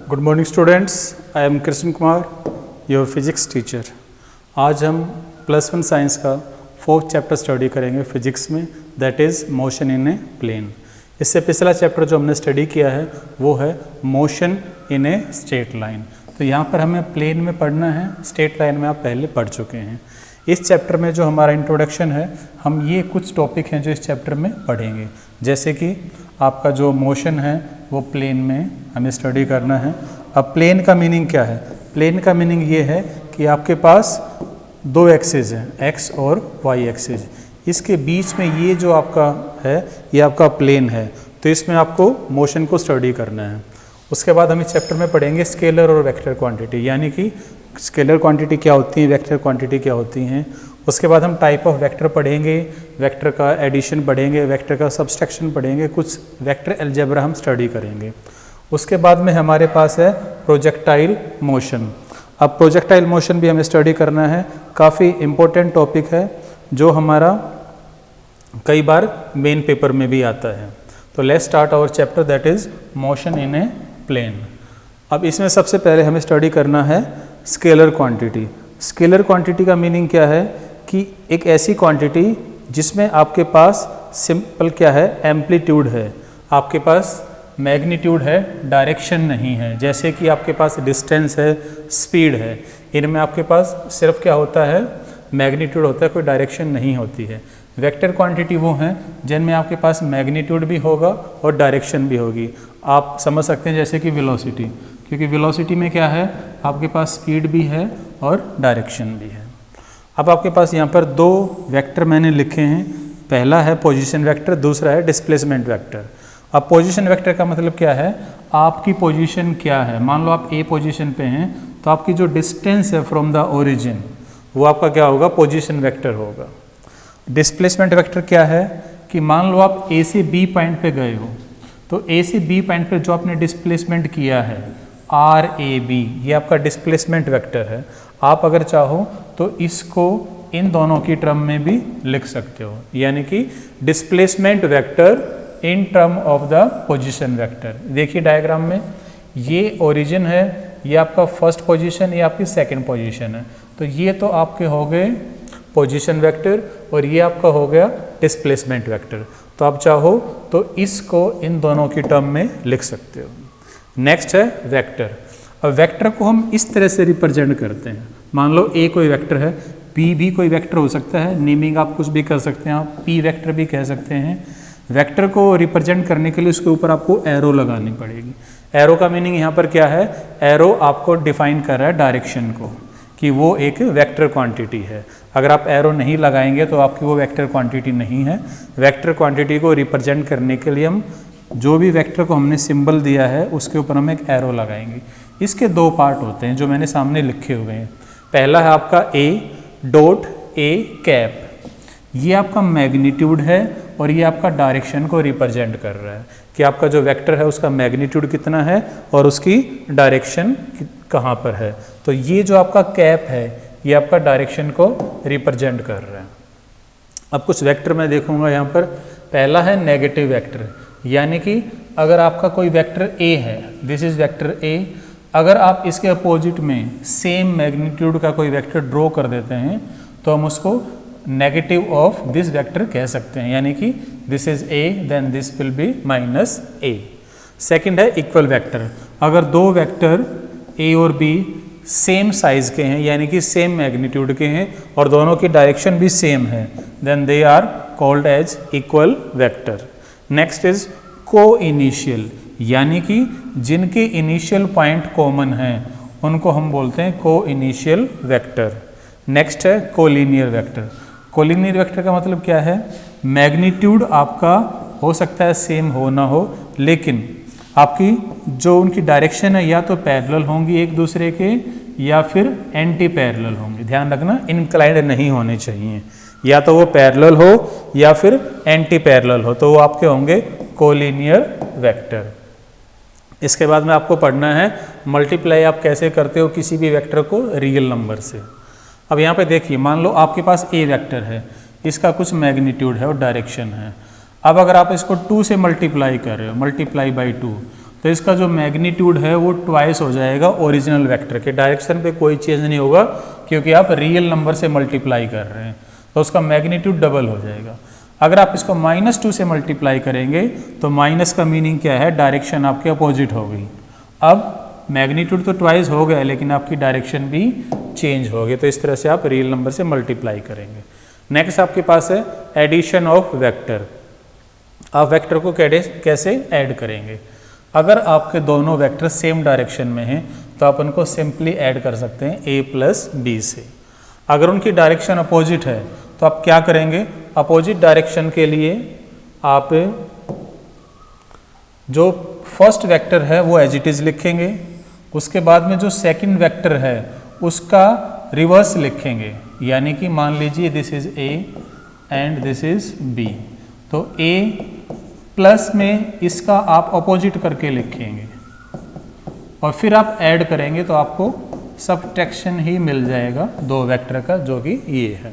Good morning students, I am Krishna Kumar, your physics teacher. आज हम +1 science का 4th चैप्टर स्टडी करेंगे फिजिक्स में, that is motion in a plane. इससे पिछला चैप्टर जो हमने स्टडी किया है वो है motion in a straight line. तो यहाँ पर हमें प्लेन में पढ़ना है, स्ट्रेट लाइन में आप पहले पढ़ चुके हैं। इस चैप्टर में जो हमारा इंट्रोडक्शन है, हम ये कुछ टॉपिक हैं जो इस चैप्टर में पढ़ेंगे, जैसे कि आपका जो मोशन है वो प्लेन में हमें स्टडी करना है। अब प्लेन का मीनिंग क्या है? प्लेन का मीनिंग ये है कि आपके पास दो एक्सिस हैं, एक्स और वाई एक्सिस। इसके बीच में ये जो आपका है ये आपका प्लेन है, तो इसमें आपको मोशन को स्टडी करना है। उसके बाद हम इस चैप्टर में पढ़ेंगे स्केलर और वेक्टर क्वांटिटी, यानी कि स्केलर क्वांटिटी क्या होती है, वेक्टर क्वांटिटी क्या होती हैं। उसके बाद हम टाइप ऑफ वेक्टर पढ़ेंगे, वेक्टर का एडिशन पढ़ेंगे, वेक्टर का सब्सट्रैक्शन पढ़ेंगे, कुछ वेक्टर अलजेब्रा हम स्टडी करेंगे। उसके बाद में हमारे पास है प्रोजेक्टाइल मोशन। अब प्रोजेक्टाइल मोशन भी हमें स्टडी करना है, काफ़ी इम्पोर्टेंट टॉपिक है जो हमारा कई बार मेन पेपर में भी आता है। तो let's start our chapter, that is motion in a plane. अब इसमें सबसे पहले हमें स्टडी करना है स्केलर क्वांटिटी। स्केलर क्वांटिटी का मीनिंग क्या है कि एक ऐसी क्वांटिटी जिसमें आपके पास सिंपल क्या है, एम्पलीट्यूड है, आपके पास मैग्नीट्यूड है, डायरेक्शन नहीं है। जैसे कि आपके पास डिस्टेंस है, स्पीड है, इनमें आपके पास सिर्फ क्या होता है, मैग्नीट्यूड होता है, कोई डायरेक्शन नहीं होती है। वेक्टर क्वांटिटी वो हैं जिनमें आपके पास मैग्नीट्यूड भी होगा और डायरेक्शन भी होगी। आप समझ सकते हैं जैसे कि वेलोसिटी, क्योंकि वेलोसिटी में क्या है, आपके पास स्पीड भी है और डायरेक्शन भी है। अब आपके पास यहाँ पर दो वेक्टर मैंने लिखे हैं, पहला है पोजीशन वेक्टर, दूसरा है डिस्प्लेसमेंट वेक्टर। अब पोजीशन वेक्टर का मतलब क्या है, आपकी पोजीशन क्या है। मान लो आप ए पोजीशन पे हैं, तो आपकी जो डिस्टेंस है फ्रॉम द ओरिजिन वो आपका क्या होगा, पोजीशन वेक्टर होगा। डिस्प्लेसमेंट वेक्टर क्या है कि मान लो आप ए से बी पॉइंट पे गए हो, तो ए से बी पॉइंट पे जो आपने डिस्प्लेसमेंट किया है RAB, ये आपका डिस्प्लेसमेंट वेक्टर है। आप अगर चाहो तो इसको इन दोनों की टर्म में भी लिख सकते हो, यानी कि displacement vector in term of the position vector. देखिए डायग्राम में, ये ओरिजिन है, ये आपका फर्स्ट पोजीशन, ये आपकी सेकंड पोजीशन है। तो ये तो आपके हो गए पोजीशन वेक्टर और ये आपका हो गया डिस्प्लेसमेंट वेक्टर। तो आप चाहो तो इसको इन दोनों की टर्म में लिख सकते हो। नेक्स्ट है वेक्टर। अब वेक्टर को हम इस तरह से रिप्रेजेंट करते हैं। मान लो ए कोई वेक्टर है, बी भी कोई वेक्टर हो सकता है, नेमिंग आप कुछ भी कर सकते हैं, आप पी वेक्टर भी कह सकते हैं। वेक्टर को रिप्रेजेंट करने के लिए उसके ऊपर आपको एरो लगानी पड़ेगी। एरो का मीनिंग यहाँ पर क्या है, एरो आपको डिफाइन कर रहा है डायरेक्शन को, कि वो एक वेक्टर क्वांटिटी है। अगर आप एरो नहीं लगाएंगे तो आपकी वो वेक्टर क्वांटिटी नहीं है। वेक्टर क्वांटिटी को रिप्रेजेंट करने के लिए हम जो भी वेक्टर को हमने सिंबल दिया है उसके ऊपर हम एक एरो लगाएंगे। इसके दो पार्ट होते हैं जो मैंने सामने लिखे हुए हैं। पहला है आपका ए डॉट ए कैप, ये आपका मैग्नीट्यूड है और ये आपका डायरेक्शन को रिप्रेजेंट कर रहा है कि आपका जो वेक्टर है उसका मैग्नीट्यूड कितना है और उसकी डायरेक्शन कहाँ पर है। तो ये जो आपका कैप है ये आपका डायरेक्शन को रिप्रेजेंट कर रहा है। अब कुछ वेक्टर मैं देखूंगा यहाँ पर। पहला है नेगेटिव वेक्टर, यानी कि अगर आपका कोई वेक्टर ए है, दिस इज वेक्टर ए, अगर आप इसके अपोजिट में सेम मैग्नीट्यूड का कोई वेक्टर ड्रॉ कर देते हैं तो हम उसको नेगेटिव ऑफ दिस वेक्टर कह सकते हैं, यानी कि this is A then this will be minus A. Second है इक्वल वेक्टर। अगर दो वेक्टर ए और बी सेम साइज के हैं, यानी कि सेम मैग्नीट्यूड के हैं और दोनों की डायरेक्शन भी सेम है, then they are called as equal vector. Next is coinitial, यानी कि जिनके इनिशियल पॉइंट कॉमन हैं उनको हम बोलते हैं को इनिशियल वेक्टर। नेक्स्ट है कोलिनियर वेक्टर। कोलिनियर वेक्टर का मतलब क्या है, मैग्नीट्यूड आपका हो सकता है सेम हो ना हो, लेकिन आपकी जो उनकी डायरेक्शन है या तो पैरेलल होंगी एक दूसरे के या फिर एंटी पैरेलल होंगी। ध्यान रखना, इंक्लाइंड नहीं होने चाहिए, या तो वो पैरेलल हो या फिर एंटी पैरेलल हो, तो वो आपके होंगे कोलिनियर वेक्टर। इसके बाद में आपको पढ़ना है मल्टीप्लाई आप कैसे करते हो किसी भी वेक्टर को रियल नंबर से। अब यहाँ पे देखिए, मान लो आपके पास ए वेक्टर है, इसका कुछ मैग्नीट्यूड है और डायरेक्शन है। अब अगर आप इसको 2 से मल्टीप्लाई कर रहे हो, मल्टीप्लाई बाई 2, तो इसका जो मैग्नीट्यूड है वो ट्वाइस हो जाएगा ओरिजिनल वेक्टर के। डायरेक्शन पे कोई चेंज नहीं होगा क्योंकि आप रियल नंबर से मल्टीप्लाई कर रहे हैं, तो उसका मैग्नीट्यूड डबल हो जाएगा। अगर आप इसको -2 से मल्टीप्लाई करेंगे तो माइनस का मीनिंग क्या है, डायरेक्शन आपके अपोजिट हो गई। अब मैग्नीट्यूड तो ट्वाइस हो गया लेकिन आपकी डायरेक्शन भी चेंज हो गई, तो इस तरह से आप रियल नंबर से मल्टीप्लाई करेंगे। नेक्स्ट आपके पास है एडिशन ऑफ वेक्टर। आप वेक्टर को कैसे ऐड करेंगे। अगर आपके दोनों वेक्टर सेम डायरेक्शन में हैं तो आप उनको सिंपली ऐड कर सकते हैं a प्लस बी से। अगर उनकी डायरेक्शन अपोजिट है तो आप क्या करेंगे, अपोजिट डायरेक्शन के लिए आप जो फर्स्ट वेक्टर है वो एज इट इज लिखेंगे, उसके बाद में जो सेकंड वेक्टर है उसका रिवर्स लिखेंगे। यानी कि मान लीजिए this is a and this is b, तो a प्लस में इसका आप अपोजिट करके लिखेंगे और फिर आप ऐड करेंगे तो आपको सबट्रैक्शन ही मिल जाएगा दो वेक्टर का, जो कि ये है।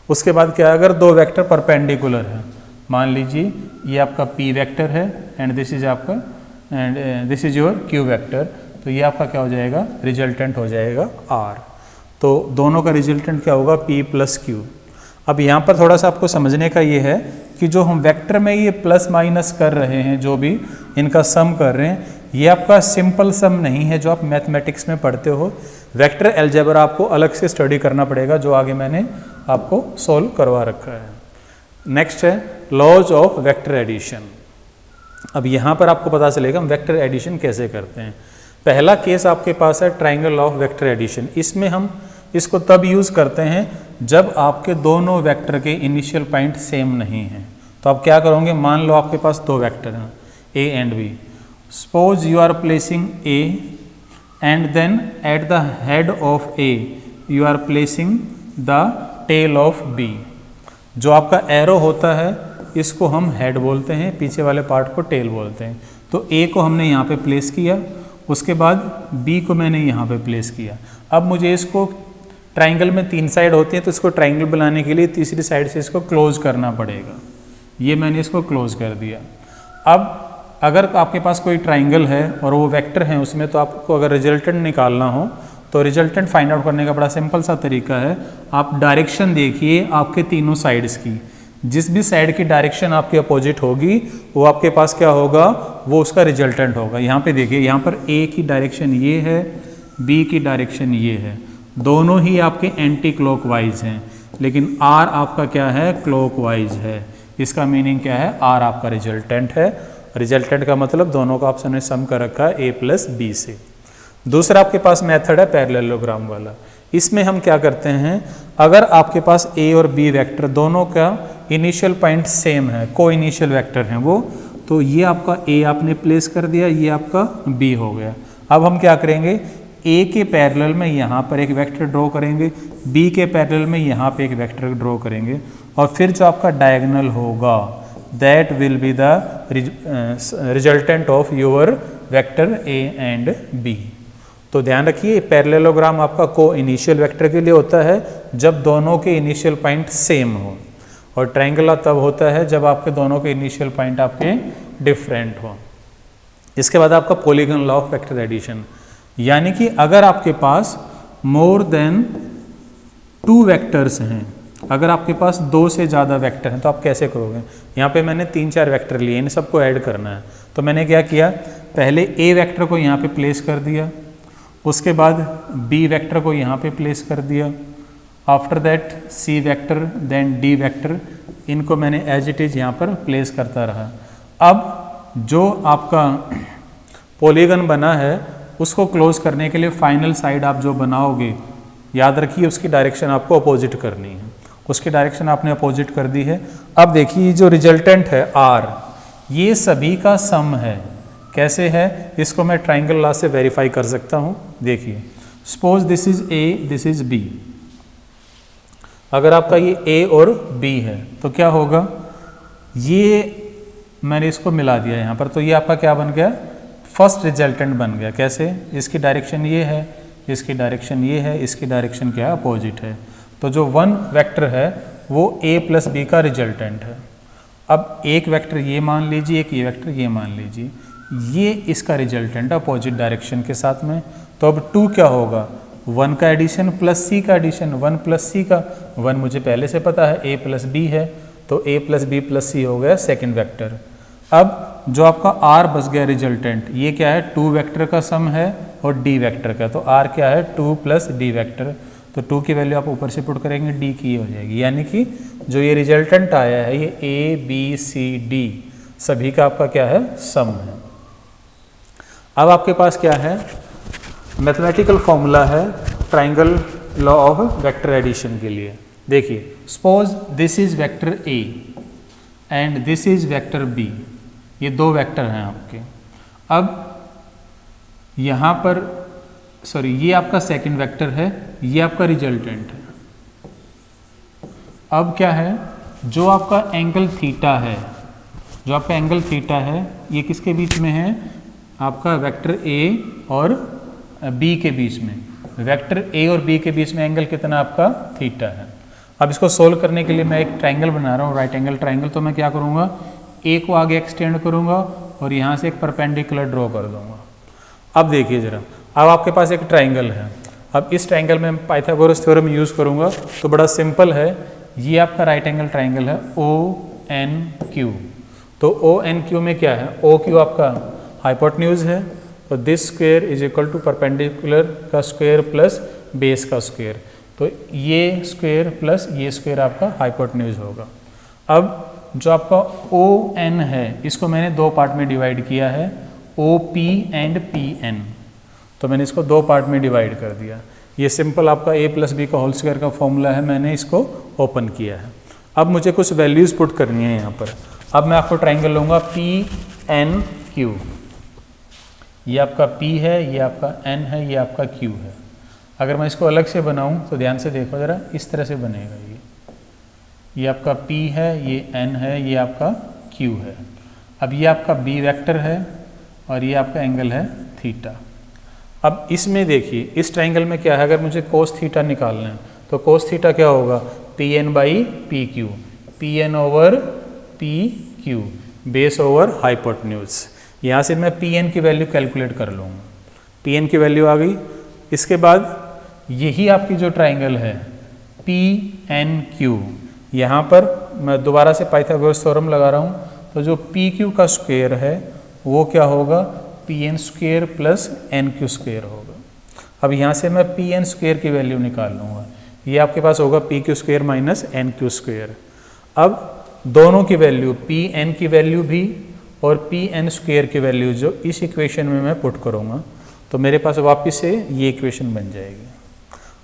उसके बाद क्या, अगर दो वेक्टर परपेंडिकुलर है, मान लीजिए ये आपका p वेक्टर है एंड दिस इज आपका and this is your q vector, तो ये आपका क्या हो जाएगा, रिजल्टेंट हो जाएगा r। तो दोनों का रिजल्टेंट क्या होगा, p प्लस q। अब यहाँ पर थोड़ा सा आपको समझने का ये है कि जो हम वेक्टर में ये प्लस माइनस कर रहे हैं, जो भी इनका सम कर रहे हैं, ये आपका सिंपल सम नहीं है जो आप मैथमेटिक्स में पढ़ते हो। वेक्टर अलजेब्रा आपको अलग से स्टडी करना पड़ेगा, जो आगे मैंने आपको सोल्व करवा रखा है। नेक्स्ट है लॉज ऑफ वेक्टर एडिशन। अब यहाँ पर आपको पता चलेगा हम वेक्टर एडिशन कैसे करते हैं। पहला केस आपके पास है ट्राइंगल ऑफ वेक्टर एडिशन। इसमें हम इसको तब यूज़ करते हैं जब आपके दोनों वेक्टर के इनिशियल पॉइंट सेम नहीं हैं। तो आप क्या करोगे, मान लो आपके पास दो वेक्टर हैं a and b। Suppose you are placing a and then at the head of a you are placing the tail of b। जो आपका एरो होता है इसको हम हेड बोलते हैं, पीछे वाले पार्ट को टेल बोलते हैं। तो a को हमने यहाँ पे प्लेस किया, उसके बाद b को मैंने यहाँ पे प्लेस किया। अब मुझे इसको, ट्राइंगल में 3 साइड होती हैं तो इसको ट्राइंगल बनाने के लिए तीसरी साइड से इसको क्लोज करना पड़ेगा। ये मैंने इसको क्लोज कर दिया। अब अगर आपके पास कोई ट्राइंगल है और वो वेक्टर हैं उसमें, तो आपको अगर रिजल्टेंट निकालना हो तो रिजल्टेंट फाइंड आउट करने का बड़ा सिंपल सा तरीका है। आप डायरेक्शन देखिए आपके तीनों साइड्स की, जिस भी साइड की डायरेक्शन आपके अपोजिट होगी वो आपके पास क्या होगा, वो उसका रिजल्टेंट होगा। यहाँ पे देखिए, यहाँ पर a की डायरेक्शन ये है, b की डायरेक्शन ये है, दोनों ही आपके एंटी क्लॉकवाइज हैं, लेकिन r आपका क्या है, क्लॉकवाइज है। इसका मीनिंग क्या है, r आपका रिजल्टेंट है। रिजल्टेंट का मतलब दोनों का ऑप्शन में सम कर रखा है a प्लस बी से। दूसरा आपके पास मेथड है पैरेललोग्राम वाला। इसमें हम क्या करते हैं, अगर आपके पास a और b वेक्टर दोनों का इनिशियल पॉइंट सेम है, को इनिशियल वेक्टर हैं वो, तो ये आपका a आपने प्लेस कर दिया, ये आपका b हो गया। अब हम क्या करेंगे, a के पैरेलल में यहाँ पर एक वेक्टर ड्रॉ करेंगे, b के पैरेलल में यहाँ पे एक वेक्टर ड्रॉ करेंगे, और फिर जो आपका डायगोनल होगा that will be the resultant of your vector a and b। तो ध्यान रखिए, पैरेललोग्राम आपका को इनिशियल वेक्टर के लिए होता है जब दोनों के इनिशियल पॉइंट सेम हो, और ट्रायंगल तब होता है जब आपके दोनों के इनिशियल पॉइंट आपके डिफरेंट हो। इसके बाद आपका polygon law of vector addition, यानी कि अगर आपके पास मोर देन 2 वेक्टर्स हैं, अगर आपके पास 2 से ज़्यादा वेक्टर हैं तो आप कैसे करोगे। यहाँ पे मैंने 3-4 वेक्टर लिए, इन सबको ऐड करना है। तो मैंने क्या किया, पहले a वेक्टर को यहाँ पे प्लेस कर दिया, उसके बाद b वेक्टर को यहाँ पे प्लेस कर दिया, after that c vector, then d vector, इनको मैंने एज इट इज़ यहाँ पर प्लेस करता रहा। अब जो आपका पॉलीगन बना है उसको क्लोज करने के लिए फाइनल साइड आप जो बनाओगे, याद रखिए उसकी डायरेक्शन आपको अपोजिट करनी है। उसकी डायरेक्शन आपने अपोजिट कर दी है। अब देखिए जो रिजल्टेंट है r, ये सभी का सम है। कैसे है, इसको मैं ट्राइंगल लॉ से वेरीफाई कर सकता हूँ। देखिए, suppose this is a, this is b। अगर आपका ये a और b है तो क्या होगा, ये मैंने इसको मिला दिया यहाँ पर, तो ये आपका क्या बन गया, फर्स्ट रिजल्टेंट बन गया। कैसे, इसकी डायरेक्शन ये है, इसकी डायरेक्शन ये है, इसकी डायरेक्शन क्या है, अपोजिट है। तो जो 1 वेक्टर है वो a प्लस b का रिजल्टेंट है। अब एक वेक्टर ये मान लीजिए, एक ये वेक्टर ये मान लीजिए, ये इसका रिजल्टेंट अपोजिट डायरेक्शन के साथ में। तो अब 2 क्या होगा, 1 का एडिशन प्लस सी का एडिशन, 1 प्लस सी का 1 मुझे पहले से पता है, a प्लस बी है, तो a प्लस बी प्लस सी हो गया सेकेंड वेक्टर। अब जो आपका r बच गया रिजल्टेंट, ये क्या है, 2 वेक्टर का सम है और d वेक्टर का, तो r क्या है 2 प्लस d वेक्टर, तो 2 की वैल्यू आप ऊपर से पुट करेंगे, d की हो जाएगी, यानी कि जो ये रिजल्टेंट आया है ये a b c d सभी का आपका क्या है, सम है। अब आपके पास क्या है, मैथमेटिकल फॉर्मूला है triangle law of vector addition के लिए। देखिए, suppose this is vector a and this is vector b, ये 2 वेक्टर हैं आपके। अब यहाँ पर सॉरी, ये आपका सेकंड वेक्टर है, ये आपका रिजल्टेंट है। अब क्या है, जो आपका एंगल थीटा है, जो आपका एंगल थीटा है, ये किसके बीच में है, आपका वेक्टर a और b के बीच में। वेक्टर a और b के बीच में एंगल कितना आपका थीटा है। अब इसको सोल्व करने के लिए मैं एक ट्राइंगल बना रहा हूँ, राइट एंगल ट्राइंगल। तो मैं क्या करूँगा, a को आगे एक्सटेंड करूँगा और यहाँ से एक परपेंडिकुलर ड्रॉ कर दूँगा। अब देखिए ज़रा, अब आपके पास एक ट्राइंगल है। अब इस ट्राइंगल में पाइथागोरस थ्योरम यूज़ करूँगा, तो बड़ा सिंपल है, ये आपका राइट एंगल ट्राइंगल है ONQ। तो ONQ में क्या है, OQ आपका हाइपोटेन्यूज है, तो this square is equal to perpendicular का स्क्वायर प्लस बेस का स्क्वायर, तो ये स्क्वायर प्लस ये स्क्वायर आपका हाइपोटेन्यूज होगा। अब जो आपका ON है, इसको मैंने 2 पार्ट में डिवाइड किया है, OP एंड PN, तो मैंने इसको 2 पार्ट में डिवाइड कर दिया। ये सिंपल आपका a प्लस बी का होल स्क्वायर का फॉर्मूला है, मैंने इसको ओपन किया है। अब मुझे कुछ वैल्यूज़ पुट करनी है यहाँ पर। अब मैं आपको ट्राइंगल लूँगा PNQ, ये आपका P है, ये आपका N है, ये आपका Q है। अगर मैं इसको अलग से बनाऊँ तो ध्यान से देखो ज़रा, इस तरह से बनेगा। ये आपका P है, ये N है, ये आपका Q है। अब ये आपका B वेक्टर है और ये आपका एंगल है थीटा। अब इसमें देखिए, इस ट्राइंगल में क्या है, अगर मुझे कोस थीटा निकालना है तो कोस थीटा क्या होगा, PN by PQ, PN over PQ, base over hypotenuse. यहाँ से मैं PN की वैल्यू कैलकुलेट कर लूँगा, PN की वैल्यू आ गई। इसके बाद यही आपकी जो ट्राइंगल है PNQ, यहाँ पर मैं दोबारा से पाइथागोरस थ्योरम लगा रहा हूँ, तो जो PQ का स्क्वायर है वो क्या होगा, PN square plus NQ square होगा। अब यहाँ से मैं PN स्क्वायर की वैल्यू निकाल लूँगा, ये आपके पास होगा PQ square minus NQ square. अब दोनों की वैल्यू, PN की वैल्यू भी और PN स्क्वायर की वैल्यू जो इस इक्वेशन में मैं पुट करूँगा, तो मेरे पास वापस से ये इक्वेशन बन जाएगी।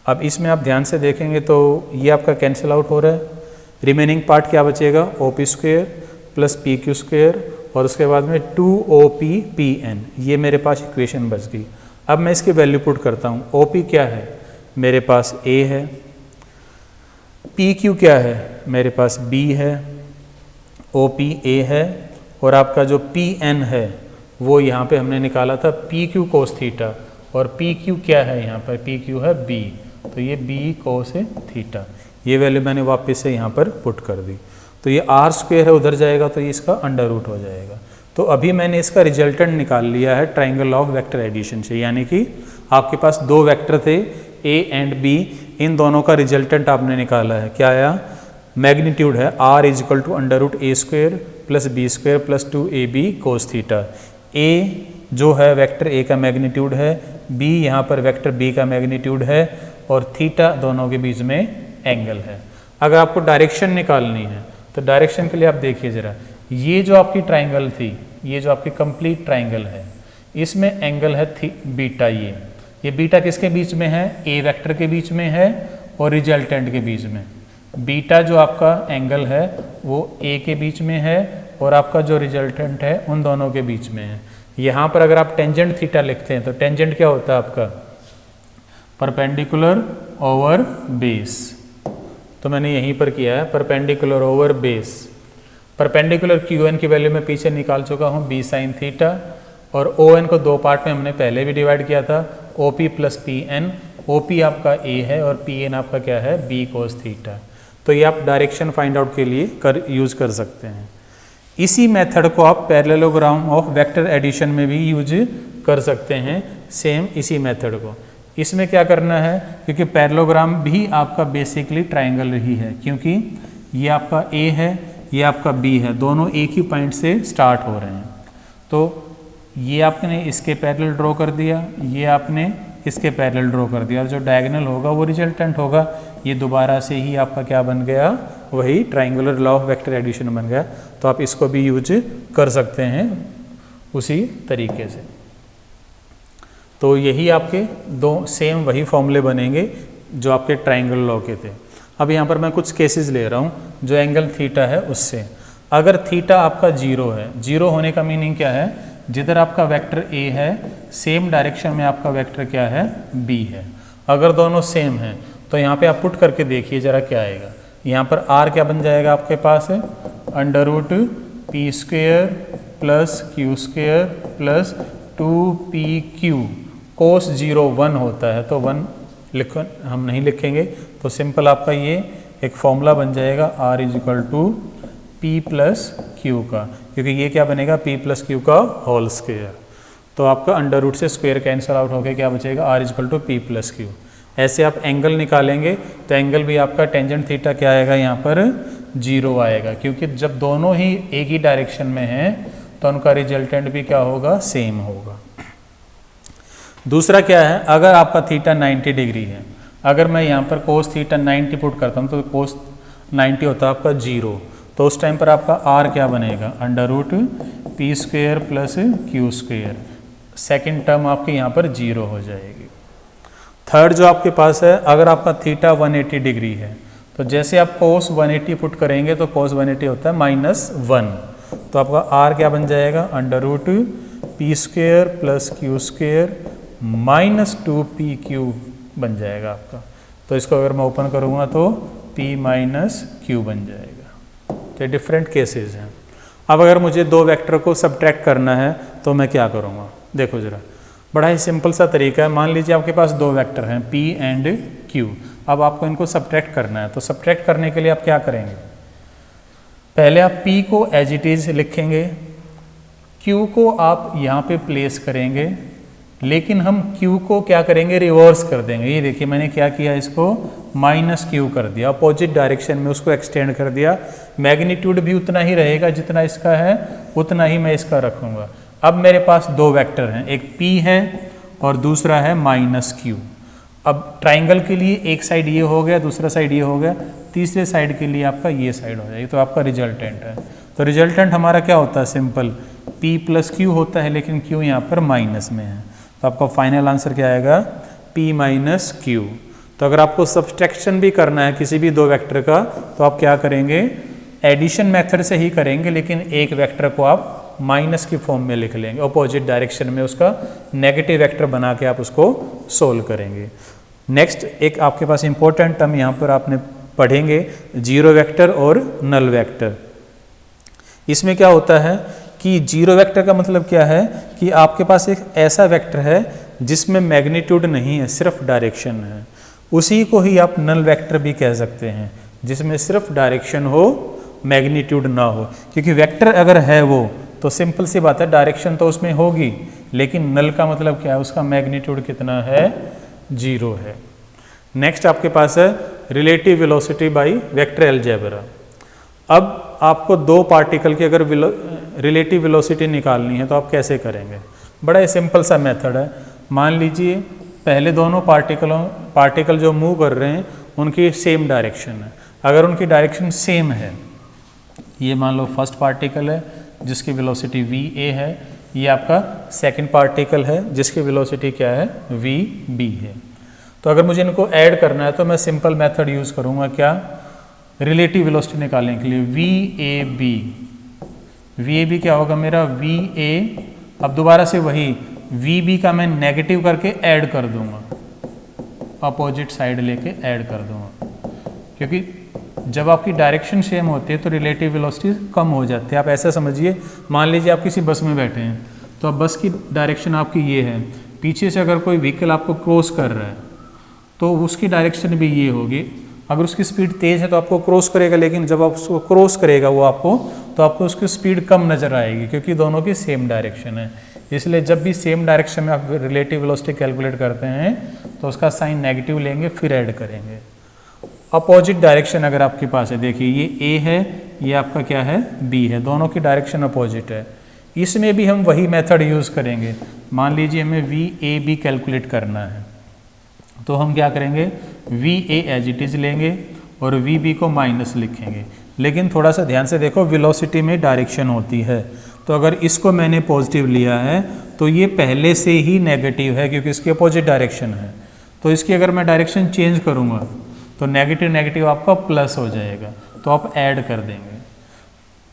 अब इसमें आप ध्यान से देखेंगे तो ये आपका कैंसिल आउट हो रहा है, रिमेनिंग पार्ट क्या बचेगा, OP square plus PQ square और उसके बाद में 2OPPN, ये मेरे पास इक्वेशन बच गई। अब मैं इसकी वैल्यू पुट करता हूँ। OP क्या है, मेरे पास A है, PQ क्या है, मेरे पास B है, OPA है, और आपका जो PN है वो यहाँ पे हमने निकाला था PQ कोस थीटा, और PQ क्या है यहाँ पर, PQ है B, तो ये B कोस थीटा, ये वैल्यू मैंने वापस से यहाँ पर पुट कर दी। तो ये R स्क्वायर है, उधर जाएगा तो ये इसका अंडर रूट हो जाएगा। तो अभी मैंने इसका रिजल्टेंट निकाल लिया है ट्राइंगल ऑफ वेक्टर एडिशन से, यानी कि आपके पास 2 वेक्टर थे A एंड B, इन दोनों का रिजल्टेंट आपने निकाला है। क्या आया, मैग्नीट्यूड है R is equal to under root A square plus B square plus 2AB cos theta. A जो है वेक्टर A का मैग्नीट्यूड है, B यहाँ पर वेक्टर B का मैग्नीट्यूड है, और थीटा दोनों के बीच में एंगल है। अगर आपको डायरेक्शन निकालनी है तो डायरेक्शन के लिए आप देखिए ज़रा, ये जो आपकी ट्राइंगल थी, ये जो आपकी कंप्लीट ट्राइंगल है, इसमें एंगल है बीटा। ये बीटा किसके बीच में है, A वेक्टर के बीच में है और रिजल्टेंट के बीच में। बीटा जो आपका एंगल है वो A के बीच में है और आपका जो रिजल्टेंट है उन दोनों के बीच में है। यहाँ पर अगर आप टेंजेंट थीटा लिखते हैं तो टेंजेंट क्या होता है आपका, परपेंडिकुलर ओवर बेस। तो मैंने यहीं पर किया है perpendicular over base. Perpendicular QN की वैल्यू मैं पीछे निकाल चुका हूँ B साइन थीटा, और ON को 2 पार्ट में हमने पहले भी डिवाइड किया था, OP प्लस PN। OP आपका A है और PN आपका क्या है, B कोस थीटा। तो ये आप डायरेक्शन फाइंड आउट के लिए यूज़ कर सकते हैं। इसी मेथड को आप पैरेललोग्राम ऑफ वेक्टर एडिशन में भी यूज कर सकते हैं, सेम इसी मेथड को। इसमें क्या करना है, क्योंकि पैरेललोग्राम भी आपका बेसिकली ट्राइंगल ही है, क्योंकि ये आपका ए है, ये आपका बी है, दोनों एक ही पॉइंट से स्टार्ट हो रहे हैं। तो ये आपने इसके पैरेलल ड्रॉ कर दिया, ये आपने इसके पैरेलल ड्रॉ कर दिया, और जो डायगोनल होगा वो रिजल्टेंट होगा। ये दोबारा से ही आपका क्या बन गया, वही triangular law of vector addition बन गया। तो आप इसको भी यूज कर सकते हैं उसी तरीके से। तो यही आपके दो सेम वही फॉर्मूले बनेंगे जो आपके ट्राइंगल लॉ के थे। अब यहाँ पर मैं कुछ केसेस ले रहा हूँ जो एंगल थीटा है उससे। अगर थीटा आपका 0 है, 0 होने का मीनिंग क्या है, जिधर आपका वेक्टर ए है सेम डायरेक्शन में आपका वेक्टर क्या है, बी है। अगर दोनों सेम हैं तो यहाँ पे आप पुट करके देखिए जरा क्या आएगा। यहाँ पर आर क्या बन जाएगा आपके पास है, under root P square plus Q square plus 2pq। Cos 0 1 होता है तो 1 हम नहीं लिखेंगे, तो सिंपल आपका ये एक फॉर्मूला बन जाएगा r is equal to P plus Q का, क्योंकि ये क्या बनेगा, p प्लस क्यू का होल स्क्वेयर। तो आपका अंडर रूट से स्क्वायर कैंसिल आउट होकर क्या बचेगा, r is equal to P plus Q. ऐसे आप एंगल निकालेंगे तो एंगल भी आपका टेंजेंट थीटा क्या आएगा, यहाँ पर 0 आएगा, क्योंकि जब दोनों ही एक ही डायरेक्शन में हैं तो उनका रिजल्टेंट भी क्या होगा, सेम होगा। दूसरा क्या है, अगर आपका थीटा 90 डिग्री है, अगर मैं यहाँ पर कोस थीटा 90 पुट करता हूँ तो कोस 90 होता है आपका 0, तो उस टाइम पर आपका r क्या बनेगा, under root P square plus Q square. Second term आपके यहाँ पर 0 हो जाएगी। थर्ड जो आपके पास है, अगर आपका थीटा 180 डिग्री है तो जैसे आप कोस 180 पुट करेंगे तो कोस 180 होता है -1, तो आपका r क्या बन जाएगा, under root P square plus Q square minus 2pq बन जाएगा आपका। तो इसको अगर मैं ओपन करूँगा तो p माइनस क्यू बन जाएगा। तो डिफरेंट केसेस हैं। अब अगर मुझे दो वेक्टर को सब्ट्रैक्ट करना है तो मैं क्या करूँगा, देखो ज़रा, बड़ा ही सिंपल सा तरीका है। मान लीजिए आपके पास दो वेक्टर हैं p एंड q, अब आपको इनको सब्ट्रैक्ट करना है। तो सब्ट्रैक्ट करने के लिए आप क्या करेंगे, पहले आप p को एज इट इज़ लिखेंगे, q को आप यहाँ पे प्लेस करेंगे, लेकिन हम q को क्या करेंगे, रिवर्स कर देंगे। ये देखिए मैंने क्या किया, इसको -q कर दिया, अपोजिट डायरेक्शन में उसको एक्सटेंड कर दिया। मैग्नीट्यूड भी उतना ही रहेगा जितना इसका है, उतना ही मैं इसका रखूँगा। अब मेरे पास दो वेक्टर हैं, एक p है और दूसरा है -q। अब ट्राइंगल के लिए एक साइड ये हो गया, दूसरा साइड ये हो गया, तीसरे साइड के लिए आपका ये साइड हो जाएगी। तो आपका रिजल्टेंट है। तो रिजल्टेंट हमारा क्या होता है, सिंपल p प्लस q होता है, लेकिन q यहाँ पर माइनस में है। तो आपका फाइनल आंसर क्या आएगा, p माइनस क्यू। तो अगर आपको सब्सट्रैक्शन भी करना है किसी भी दो वेक्टर का तो आप क्या करेंगे, एडिशन मेथड से ही करेंगे, लेकिन एक वेक्टर को आप माइनस की फॉर्म में लिख लेंगे, अपोजिट डायरेक्शन में उसका नेगेटिव वेक्टर बना के आप उसको सोल्व करेंगे। नेक्स्ट एक आपके पास इंपॉर्टेंट टर्म यहाँ पर आपने पढ़ेंगे, जीरो वेक्टर और नल वेक्टर। इसमें क्या होता है कि जीरो वेक्टर का मतलब क्या है कि आपके पास एक ऐसा वेक्टर है जिसमें मैग्नीट्यूड नहीं है, सिर्फ डायरेक्शन है। उसी को ही आप नल वेक्टर भी कह सकते हैं, जिसमें सिर्फ डायरेक्शन हो, मैग्नीट्यूड ना हो। क्योंकि वेक्टर अगर है वो तो सिंपल सी बात है, डायरेक्शन तो उसमें होगी, लेकिन नल का मतलब क्या है, उसका मैग्नीट्यूड कितना है, 0 है। नेक्स्ट आपके पास है relative velocity by vector algebra. अब आपको दो पार्टिकल की अगर रिलेटिव वेलोसिटी निकालनी है तो आप कैसे करेंगे, बड़ा ही सिंपल सा मेथड है। मान लीजिए पहले दोनों पार्टिकल जो मूव कर रहे हैं उनकी सेम डायरेक्शन है। अगर उनकी डायरेक्शन सेम है, ये मान लो फर्स्ट पार्टिकल है जिसकी वेलोसिटी va है, ये आपका सेकंड पार्टिकल है जिसकी वेलोसिटी क्या है, vb है। तो अगर मुझे इनको ऐड करना है तो मैं सिंपल मेथड यूज़ करूँगा, क्या, रिलेटिव वेलोसिटी निकालने के लिए vab क्या होगा मेरा, va। अब दोबारा से वही vb का मैं नेगेटिव करके ऐड कर दूंगा, अपोजिट साइड लेके ऐड कर दूंगा, क्योंकि जब आपकी डायरेक्शन सेम होती है तो रिलेटिव वेलोसिटी कम हो जाती है। आप ऐसा समझिए, मान लीजिए आप किसी बस में बैठे हैं तो अब बस की डायरेक्शन आपकी ये है, पीछे से अगर कोई व्हीकल आपको क्रॉस कर रहा है तो उसकी डायरेक्शन भी ये होगी। अगर उसकी स्पीड तेज़ है तो आपको क्रॉस करेगा, लेकिन जब आप उसको क्रॉस करेगा वो आपको तो आपको उसकी स्पीड कम नज़र आएगी क्योंकि दोनों की सेम डायरेक्शन है। इसलिए जब भी सेम डायरेक्शन में आप रिलेटिव वेलोसिटी कैलकुलेट करते हैं तो उसका साइन नेगेटिव लेंगे फिर ऐड करेंगे। अपोजिट डायरेक्शन अगर आपके पास है, देखिए ये ए है, ये आपका क्या है बी है, दोनों की डायरेक्शन अपोजिट है। इसमें भी हम वही मेथड यूज़ करेंगे। मान लीजिए हमें वी ए बी कैलकुलेट करना है तो हम क्या करेंगे, V A as it is लेंगे और वी बी को माइनस लिखेंगे। लेकिन थोड़ा सा ध्यान से देखो, वेलोसिटी में डायरेक्शन होती है, तो अगर इसको मैंने पॉजिटिव लिया है तो ये पहले से ही नेगेटिव है क्योंकि इसकी अपोजिट डायरेक्शन है। तो इसकी अगर मैं डायरेक्शन चेंज करूँगा तो नेगेटिव नेगेटिव आपका प्लस हो जाएगा, तो आप ऐड कर देंगे।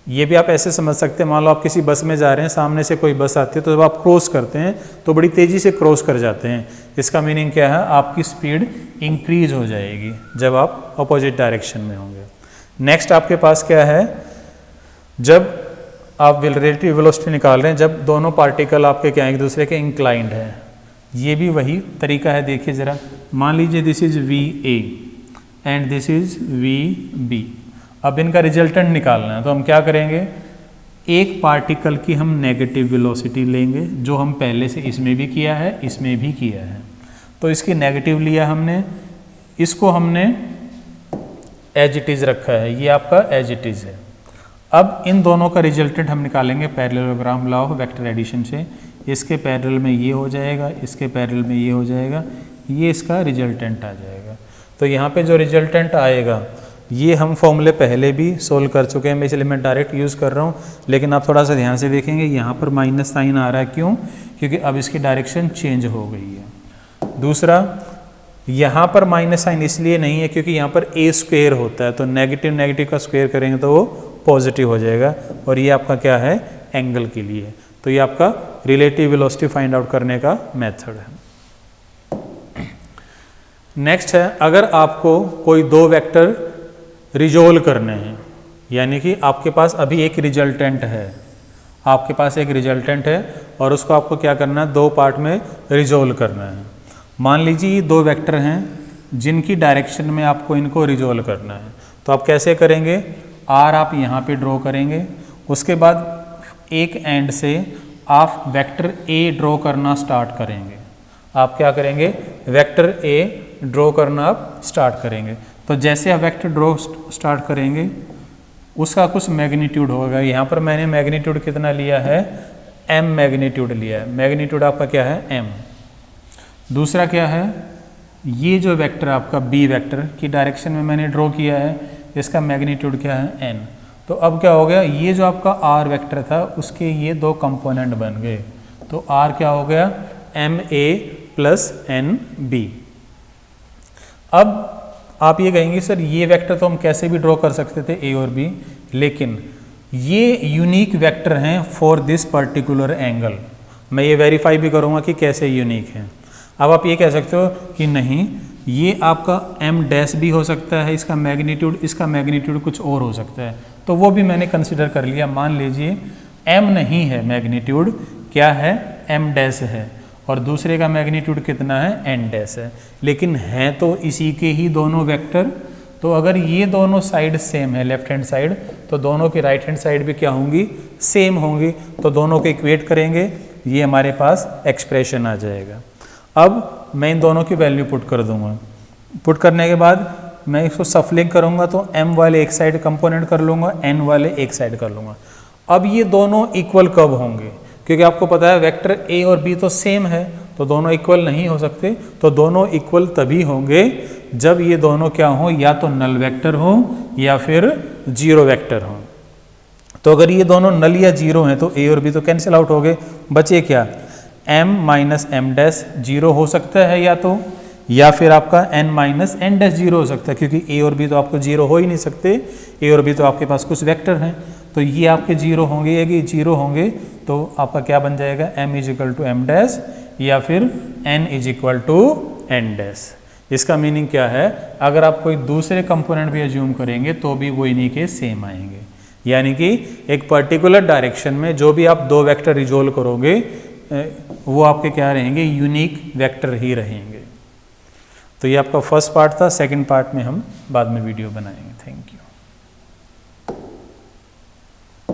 ये भी आप ऐसे समझ सकते हैं, मान लो आप किसी बस में जा रहे हैं, सामने से कोई बस आती है तो जब आप क्रॉस करते हैं तो बड़ी तेज़ी से क्रॉस कर जाते हैं। इसका मीनिंग क्या है, आपकी स्पीड इंक्रीज हो जाएगी जब आप अपोजिट डायरेक्शन में होंगे। नेक्स्ट आपके पास क्या है, जब आप रिलेटिव वेलोसिटी निकाल रहे हैं जब दोनों पार्टिकल आपके क्या एक दूसरे के इंक्लाइंड है। ये भी वही तरीका है, देखिए ज़रा। मान लीजिए this is V A and this is V B. अब इनका रिजल्टेंट निकालना है तो हम क्या करेंगे, एक पार्टिकल की हम नेगेटिव वेलोसिटी लेंगे जो हम पहले से इसमें भी किया है इसमें भी किया है। तो इसकी नेगेटिव लिया हमने, इसको हमने एज इट इज़ रखा है, ये आपका एज इट इज़ है। अब इन दोनों का रिजल्टेंट हम निकालेंगे parallelogram law of vector addition से। इसके पैरेलल में ये हो जाएगा, इसके पैरेलल में ये हो जाएगा, ये इसका रिजल्टेंट आ जाएगा। तो यहाँ पे जो रिजल्टेंट आएगा ये हम फॉर्मूले पहले भी सोल्व कर चुके हैं, मैं इसलिए मैं डायरेक्ट यूज़ कर रहा हूँ। लेकिन आप थोड़ा सा ध्यान से देखेंगे, यहाँ पर माइनस साइन आ रहा है, क्यों? क्योंकि अब इसकी डायरेक्शन चेंज हो गई है। दूसरा, यहाँ पर माइनस साइन इसलिए नहीं है क्योंकि यहाँ पर ए स्क्वेयर होता है, तो नेगेटिव नेगेटिव का स्क्वेयर करेंगे तो वो पॉजिटिव हो जाएगा, और ये आपका क्या है, एंगल के लिए। तो ये आपका रिलेटिव वेलोसिटी फाइंड आउट करने का मेथड है। नेक्स्ट है, अगर आपको कोई दो वेक्टर रिजोल्व करने हैं, यानी कि आपके पास अभी एक रिजल्टेंट है, आपके पास एक रिजल्टेंट है और उसको आपको क्या करना है, दो पार्ट में रिजोल्व करना है। मान लीजिए ये दो वेक्टर हैं जिनकी डायरेक्शन में आपको इनको रिजोल्व करना है, तो आप कैसे करेंगे, आर आप यहाँ पे ड्रॉ करेंगे, उसके बाद एक एंड से आप वेक्टर ए ड्रॉ करना स्टार्ट करेंगे। आप क्या करेंगे, वेक्टर ए ड्रॉ करना आप स्टार्ट करेंगे। तो जैसे आप वेक्टर ड्रॉ स्टार्ट करेंगे उसका कुछ मैग्नीट्यूड होगा। यहाँ पर मैंने मैग्नीट्यूड कितना लिया है, m मैग्नीट्यूड लिया है। मैग्नीट्यूड आपका क्या है, m। दूसरा क्या है, ये जो वेक्टर आपका b वेक्टर की डायरेक्शन में मैंने ड्रॉ किया है, इसका मैग्नीट्यूड क्या है, n। तो अब क्या हो गया, ये जो आपका r वेक्टर था उसके ये दो कंपोनेंट बन गए, तो r क्या हो गया, ma प्लस nb। अब आप ये कहेंगे सर ये वेक्टर तो हम कैसे भी ड्रॉ कर सकते थे, a और b, लेकिन ये यूनिक वेक्टर हैं फॉर दिस पर्टिकुलर एंगल। मैं ये वेरीफाई भी करूँगा कि कैसे यूनिक हैं। अब आप ये कह सकते हो कि नहीं, ये आपका m डैश भी हो सकता है, इसका मैग्नीट्यूड कुछ और हो सकता है, तो वो भी मैंने कंसिडर कर लिया। मान लीजिए m नहीं है मैग्नीट्यूड, क्या है, m डैश है, और दूसरे का मैग्नीट्यूड कितना है, n डैश है, लेकिन हैं तो इसी के ही दोनों वेक्टर। तो अगर ये दोनों साइड सेम है, लेफ्ट हैंड साइड, तो दोनों की राइट हैंड साइड भी क्या होंगी, सेम होंगी। तो दोनों को इक्वेट करेंगे, ये हमारे पास एक्सप्रेशन आ जाएगा। अब मैं इन दोनों की वैल्यू पुट कर दूंगा। पुट करने के बाद मैं इसको सफलिंग करूंगा, तो m वाले एक साइड कंपोनेंट कर लूँगा, n वाले एक साइड कर लूँगा। अब ये दोनों इक्वल कब होंगे, क्योंकि आपको पता है वेक्टर a और b तो सेम है, तो दोनों इक्वल नहीं हो सकते। तो दोनों इक्वल तभी होंगे जब ये दोनों क्या हो, या तो नल वेक्टर हो या फिर जीरो वेक्टर हो। तो अगर ये दोनों नल या जीरो हैं तो a और b तो कैंसिल आउट हो गए, बचे क्या, m minus m dash zero हो सकता है या फिर आपका n minus n dash zero हो सकता है, क्योंकि a और b तो आपको जीरो हो ही नहीं सकते, a और b तो आपके पास कुछ वेक्टर हैं, तो ये आपके जीरो होंगे, ये जीरो होंगे, तो आपका क्या बन जाएगा, m is equal to m dash या फिर n is equal to n dash. इसका मीनिंग क्या है, अगर आप कोई दूसरे कंपोनेंट भी एज्यूम करेंगे तो भी वो इन्हीं के सेम आएंगे। यानी कि एक पर्टिकुलर डायरेक्शन में जो भी आप दो वेक्टर रिजोल्व करोगे वो आपके क्या रहेंगे, यूनिक वेक्टर ही रहेंगे। तो ये आपका फर्स्ट पार्ट था, सेकंड पार्ट में हम बाद में वीडियो बनाएंगे। Thank you.